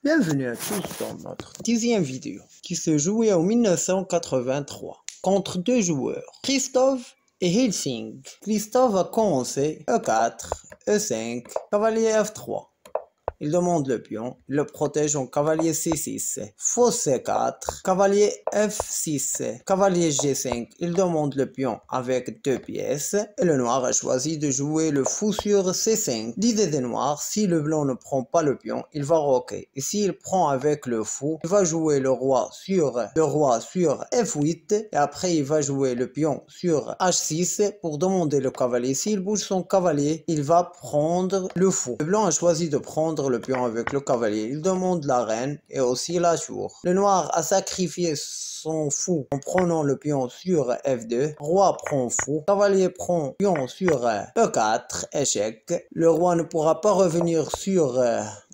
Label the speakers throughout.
Speaker 1: Bienvenue à tous dans notre 10e vidéo qui se jouait en 1983 contre deux joueurs, Christophe et Helsing. Christophe a commencé E4, E5, cavalier F3. Il demande le pion, il le protège en cavalier C6, faux C4, cavalier F6, cavalier G5. Il demande le pion avec deux pièces et le noir a choisi de jouer le fou sur C5. L'idée des noirs, si le blanc ne prend pas le pion, il va roquer. Et s'il prend avec le fou, il va jouer le roi sur F8 et après il va jouer le pion sur H6 pour demander le cavalier. S'il bouge son cavalier, il va prendre le fou. Le blanc a choisi de prendre le pion avec le cavalier. Il demande la reine et aussi la tour. Le noir a sacrifié son fou en prenant le pion sur F2. Roi prend fou. Cavalier prend pion sur E4. Échec. Le roi ne pourra pas revenir sur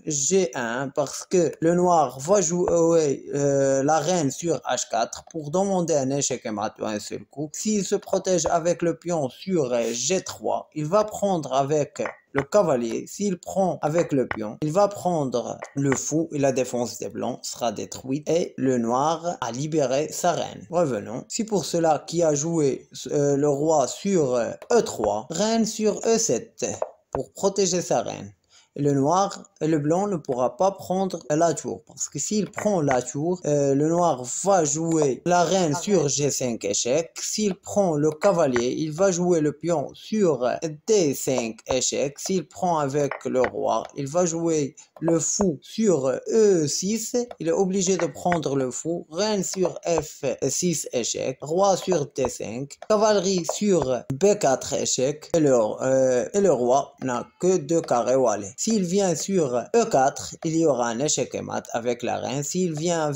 Speaker 1: G1 parce que le noir va jouer la reine sur H4 pour demander un échec et mat d'un seul coup. S'il se protège avec le pion sur G3, il va prendre avec le cavalier. S'il prend avec le pion, il va prendre le fou et la défense des blancs sera détruite et le noir a libéré sa reine. Revenons. C'est pour cela qu'il a joué le roi sur E3, reine sur E7 pour protéger sa reine. Et le noir et le blanc ne pourra pas prendre la tour parce que s'il prend la tour, le noir va jouer la reine sur G5 échec. S'il prend le cavalier, il va jouer le pion sur D5 échec. S'il prend avec le roi, il va jouer le fou sur E6. Il est obligé de prendre le fou. Reine sur F6 échec. Roi sur D5. Cavalerie sur B4 échec. Et le roi n'a que deux carrés au aller. S'il vient sur E4, il y aura un échec et mat avec la reine. S'il vient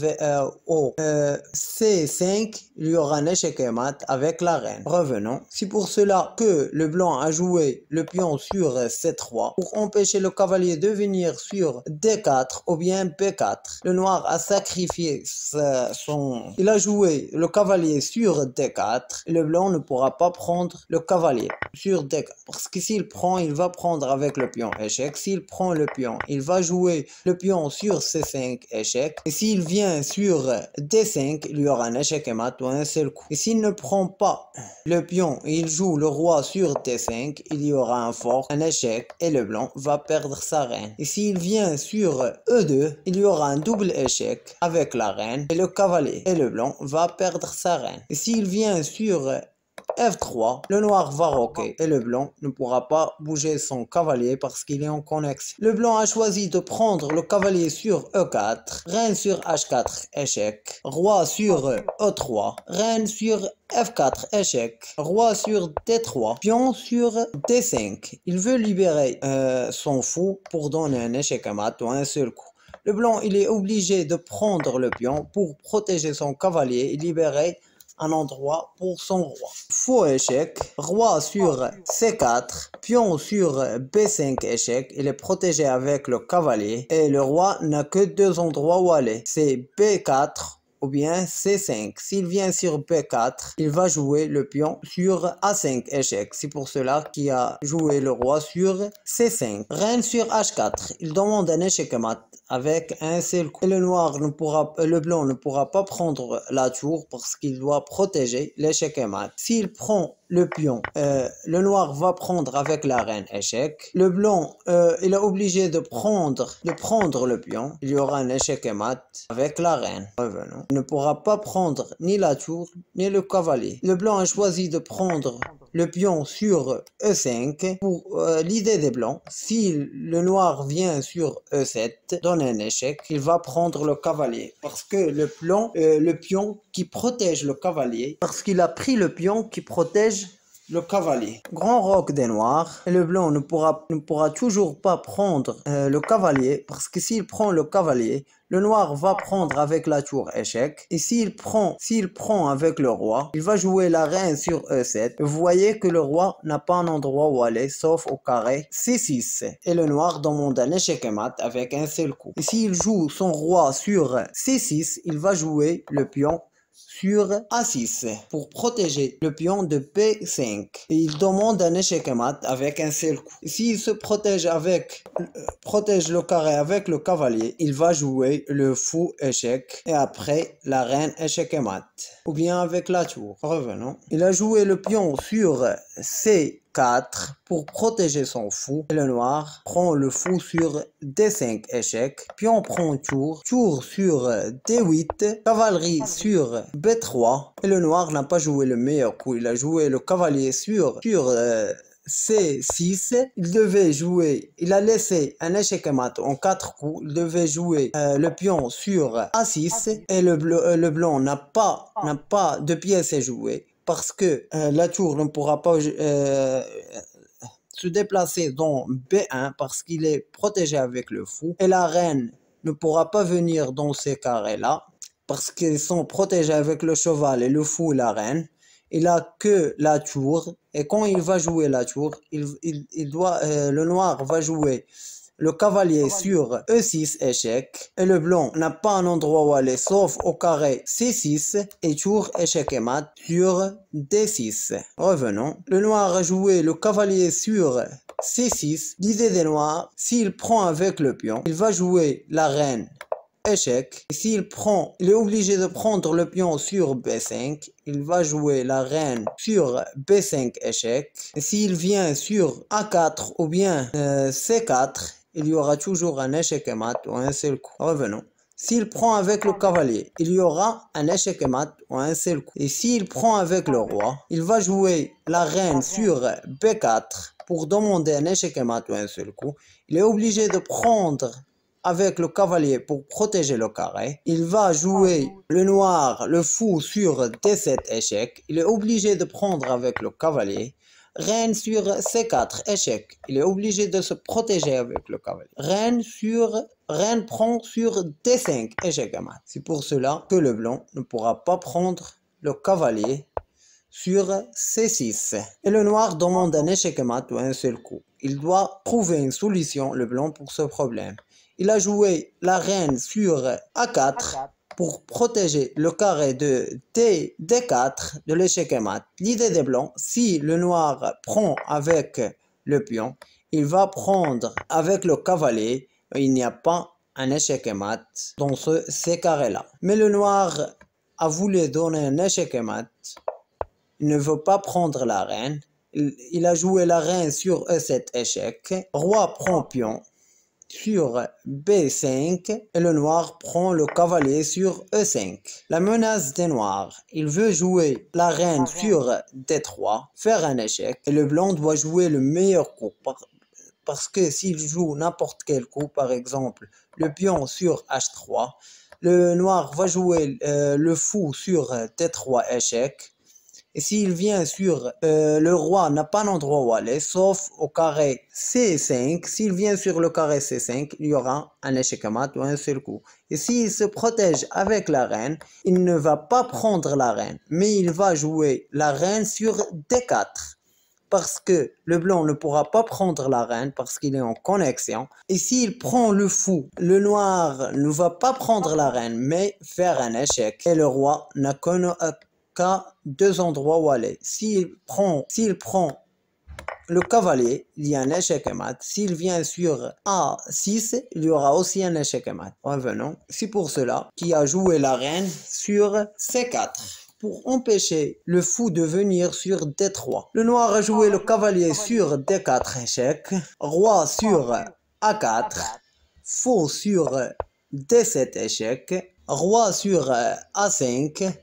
Speaker 1: au C5, il y aura un échec et mat avec la reine. Revenons. C'est pour cela que le blanc a joué le pion sur C3 pour empêcher le cavalier de venir sur D4 ou bien B4. Le noir a sacrifié il a joué le cavalier sur D4 et le blanc ne pourra pas prendre le cavalier sur D4 parce que s'il prend, il va prendre avec le pion échec. S'il prend le pion, il va jouer le pion sur C5 échec. Et s'il vient sur D5, il y aura un échec et mat d'un seul coup. Et s'il ne prend pas le pion et il joue le roi sur D5, il y aura un fort, un échec et le blanc va perdre sa reine. Et s'il vient sur E2, il y aura un double échec avec la reine et le cavalier et le blanc va perdre sa reine. Et s'il vient sur F3, le noir va roquer et le blanc ne pourra pas bouger son cavalier parce qu'il est en connexion. Le blanc a choisi de prendre le cavalier sur E4, reine sur H4, échec, roi sur E3, reine sur F4, échec, roi sur D3, pion sur D5. Il veut libérer son fou pour donner un échec à mat d'un seul coup. Le blanc, il est obligé de prendre le pion pour protéger son cavalier et libérer un endroit pour son roi. Faux échec, roi sur C4, pion sur B5 échec, il est protégé avec le cavalier et le roi n'a que deux endroits où aller, c'est B4 ou bien C5. S'il vient sur B4, il va jouer le pion sur A5 échec. C'est pour cela qu'il a joué le roi sur C5. Reine sur H4. Il demande un échec mat avec un seul coup. Et le blanc ne pourra pas prendre la tour parce qu'il doit protéger l'échec mat. S'il prend le pion, le noir va prendre avec la reine échec. Le blanc, il est obligé de prendre le pion. Il y aura un échec et mat avec la reine. Revenons. Il ne pourra pas prendre ni la tour ni le cavalier. Le blanc a choisi de prendre le pion sur E5 pour l'idée des blancs. Si le noir vient sur E7, donne un échec, il va prendre le cavalier parce que le pion qui protège le cavalier, parce qu'il a pris le pion qui protège le cavalier. Grand roc des noirs. Et le blanc ne pourra toujours pas prendre le cavalier parce que s'il prend le cavalier, le noir va prendre avec la tour échec. Et s'il prend avec le roi, il va jouer la reine sur E7. Vous voyez que le roi n'a pas un endroit où aller sauf au carré C6. Et le noir demande un échec et mat avec un seul coup. Et s'il joue son roi sur C6, il va jouer le pion sur A6 pour protéger le pion de B5. Et il demande un échec et mat avec un seul coup. S'il se protège le carré avec le cavalier, il va jouer le fou échec et après la reine échec et mat. Ou bien avec la tour. Revenons. Il a joué le pion sur C4 pour protéger son fou. Et le noir prend le fou sur D5 échec. Pion prend tour. Tour sur D8. Cavalerie sur B3. Et le noir n'a pas joué le meilleur coup. Il a joué le cavalier sur C6, il a laissé un échec et mat en 4 coups, il devait jouer le pion sur A6 et le blanc n'a pas de pièce à jouer parce que la tour ne pourra pas se déplacer dans B1 parce qu'il est protégé avec le fou et la reine ne pourra pas venir dans ces carrés là parce qu'ils sont protégés avec le cheval et le fou et la reine. Il a que la tour et quand il va jouer la tour, le noir va jouer le cavalier sur E6 échec et le blanc n'a pas un endroit où aller sauf au carré C6 et tour échec et mat sur D6. Revenons. Le noir a joué le cavalier sur C6. L'idée des noirs, s'il prend avec le pion, il va jouer la reine échec. S'il il est obligé de prendre le pion sur B5, il va jouer la reine sur B5 échec. S'il vient sur A4 ou bien C4, il y aura toujours un échec et mat ou un seul coup. Revenons. S'il prend avec le cavalier, il y aura un échec et mat ou un seul coup. Et s'il prend avec le roi, il va jouer la reine sur B4 pour demander un échec et mat ou un seul coup. Il est obligé de prendre avec le cavalier pour protéger le carré. Il va jouer le noir, le fou sur D7 échec. Il est obligé de prendre avec le cavalier. Reine sur C4 échec. Il est obligé de se protéger avec le cavalier. Reine prend sur D5 échec et mat. C'est pour cela que le blanc ne pourra pas prendre le cavalier sur C6. Et le noir demande un échec et mat ou un seul coup. Il doit trouver une solution, le blanc, pour ce problème. Il a joué la reine sur A4 pour protéger le carré de D4 de l'échec et mat. L'idée des blancs, si le noir prend avec le pion, il va prendre avec le cavalier. Il n'y a pas un échec et mat dans ces carrés-là. Mais le noir a voulu donner un échec et mat. Il ne veut pas prendre la reine. Il a joué la reine sur E7 échec. Roi prend pion sur B5 et le noir prend le cavalier sur E5. La menace des noirs, il veut jouer la reine sur D3, faire un échec et le blanc doit jouer le meilleur coup parce que s'il joue n'importe quel coup, par exemple le pion sur H3, le noir va jouer le fou sur D3 échec. Et s'il vient sur le roi n'a pas d'endroit où aller, sauf au carré C5. S'il vient sur le carré C5, il y aura un échec à mat ou un seul coup. Et s'il se protège avec la reine, il ne va pas prendre la reine, mais il va jouer la reine sur D4. Parce que le blanc ne pourra pas prendre la reine parce qu'il est en connexion. Et s'il prend le fou, le noir ne va pas prendre la reine, mais faire un échec. Et le roi n'a qu'à deux endroits où aller. S'il prend le cavalier, il y a un échec et mat. S'il vient sur A6, il y aura aussi un échec et mat. Revenons. C'est pour cela qu'il a joué la reine sur C4. Pour empêcher le fou de venir sur D3. Le noir a joué le cavalier sur D4 échec. Roi sur A4. Fou sur D7 échec. Roi sur A5.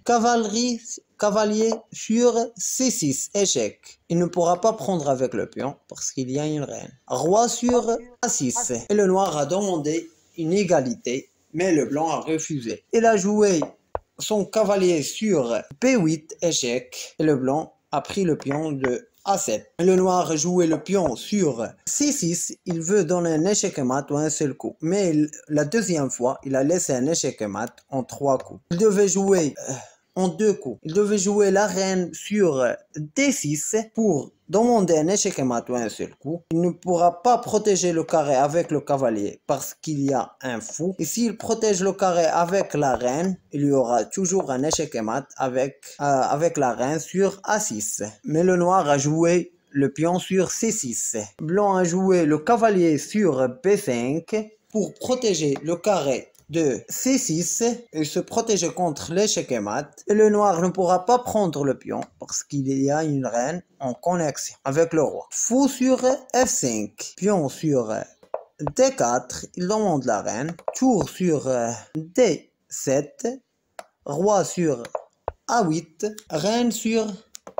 Speaker 1: Cavalier sur C6 échec. Il ne pourra pas prendre avec le pion parce qu'il y a une reine. Roi sur A6. Et le noir a demandé une égalité, mais le blanc a refusé. Il a joué son cavalier sur B8 échec et le blanc a pris le pion de A7. Le noir a joué le pion sur C6. Il veut donner un échec et mat ou un seul coup. Mais la deuxième fois, il a laissé un échec et mat en 3 coups. Il devait jouer en deux coups. Il devait jouer la reine sur D6 pour demander un échec et mat un seul coup. Il ne pourra pas protéger le carré avec le cavalier parce qu'il y a un fou. Et s'il protège le carré avec la reine, il y aura toujours un échec et mat avec la reine sur A6. Mais le noir a joué le pion sur C6. Blanc a joué le cavalier sur B5 pour protéger le carré de C6 et se protéger contre l'échec et mat. Et le noir ne pourra pas prendre le pion parce qu'il y a une reine en connexion avec le roi. Fou sur F5, pion sur D4, il demande la reine. Tour sur D7, roi sur A8, reine sur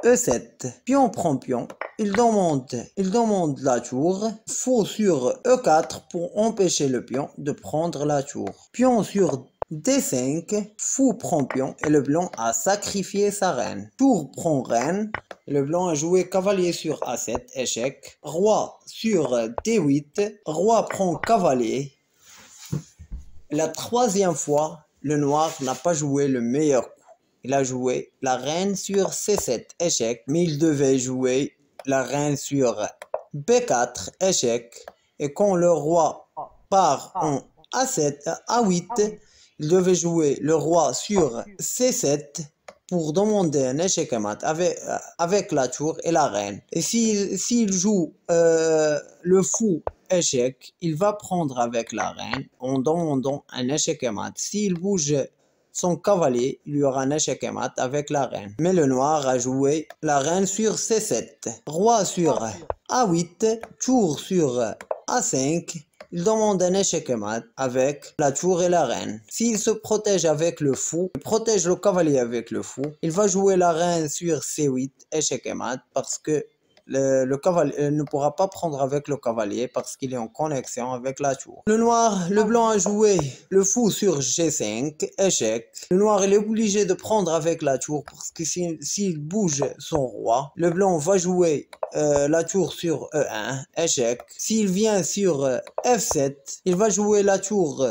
Speaker 1: E7, pion prend pion, il demande la tour, fou sur E4 pour empêcher le pion de prendre la tour. Pion sur D5, fou prend pion et le blanc a sacrifié sa reine. Tour prend reine, le blanc a joué cavalier sur A7, échec. Roi sur D8, roi prend cavalier. La troisième fois, le noir n'a pas joué le meilleur coup. Il a joué la reine sur C7, échec, mais il devait jouer la reine sur B4, échec, et quand le roi part en A8, il devait jouer le roi sur C7 pour demander un échec et mat avec la tour et la reine. Et s'il joue le fou échec, il va prendre avec la reine en demandant un échec et mat. S'il bouge son cavalier, il y aura un échec et mat avec la reine. Mais le noir a joué la reine sur C7, roi sur A8, tour sur A5. Il demande un échec et mat avec la tour et la reine. S'il se protège avec le fou, il protège le cavalier avec le fou. Il va jouer la reine sur C8, échec et mat, parce que le cavalier ne pourra pas prendre avec le cavalier parce qu'il est en connexion avec la tour. Le blanc a joué le fou sur G5, échec. Le noir il est obligé de prendre avec la tour parce que s'il bouge son roi, le blanc va jouer la tour sur E1, échec. S'il vient sur F7, il va jouer la tour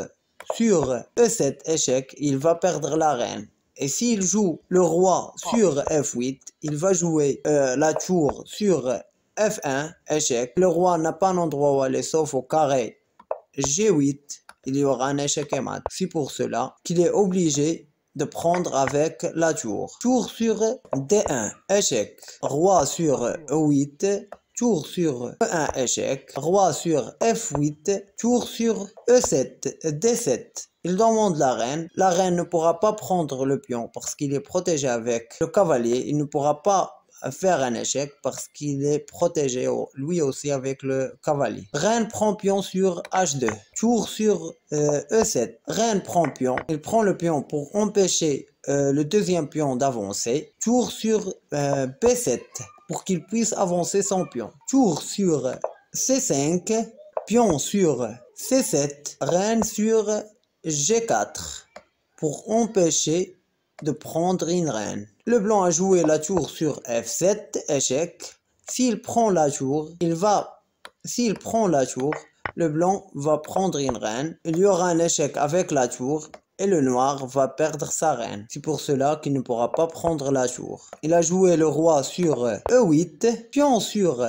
Speaker 1: sur E7, échec. Il va perdre la reine. Et s'il joue le roi sur F8, il va jouer la tour sur F1, échec. Le roi n'a pas un endroit où aller sauf au carré G8, il y aura un échec et mat. C'est pour cela qu'il est obligé de prendre avec la tour. Tour sur D1, échec. Roi sur E8, tour sur E1, échec. Roi sur F8, tour sur E7, D7. Il demande la reine. La reine ne pourra pas prendre le pion parce qu'il est protégé avec le cavalier. Il ne pourra pas faire un échec parce qu'il est protégé lui aussi avec le cavalier. Reine prend pion sur H2. Tour sur E7. Reine prend pion. Il prend le pion pour empêcher le deuxième pion d'avancer. Tour sur B7 pour qu'il puisse avancer son pion. Tour sur C5. Pion sur C7. Reine sur G4 pour empêcher de prendre une reine. Le blanc a joué la tour sur F7, échec. S'il prend la tour, le blanc va prendre une reine. Il y aura un échec avec la tour et le noir va perdre sa reine. C'est pour cela qu'il ne pourra pas prendre la tour. Il a joué le roi sur E8, pion sur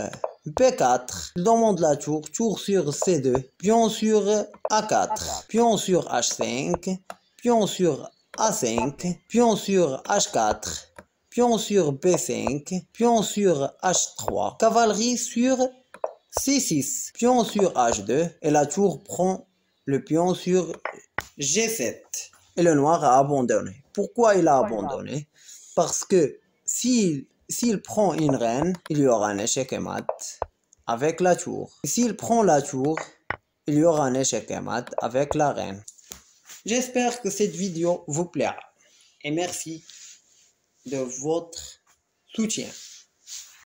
Speaker 1: B4, il demande la tour, tour sur C2, pion sur A4, pion sur H5, pion sur A5, pion sur H4, pion sur B5, pion sur H3, cavalerie sur C6, pion sur H2 et la tour prend le pion sur G7 et le noir a abandonné. Pourquoi il a abandonné? Parce que s'il prend une reine, il y aura un échec et mat avec la tour. S'il prend la tour, il y aura un échec et mat avec la reine. J'espère que cette vidéo vous plaira et merci de votre soutien.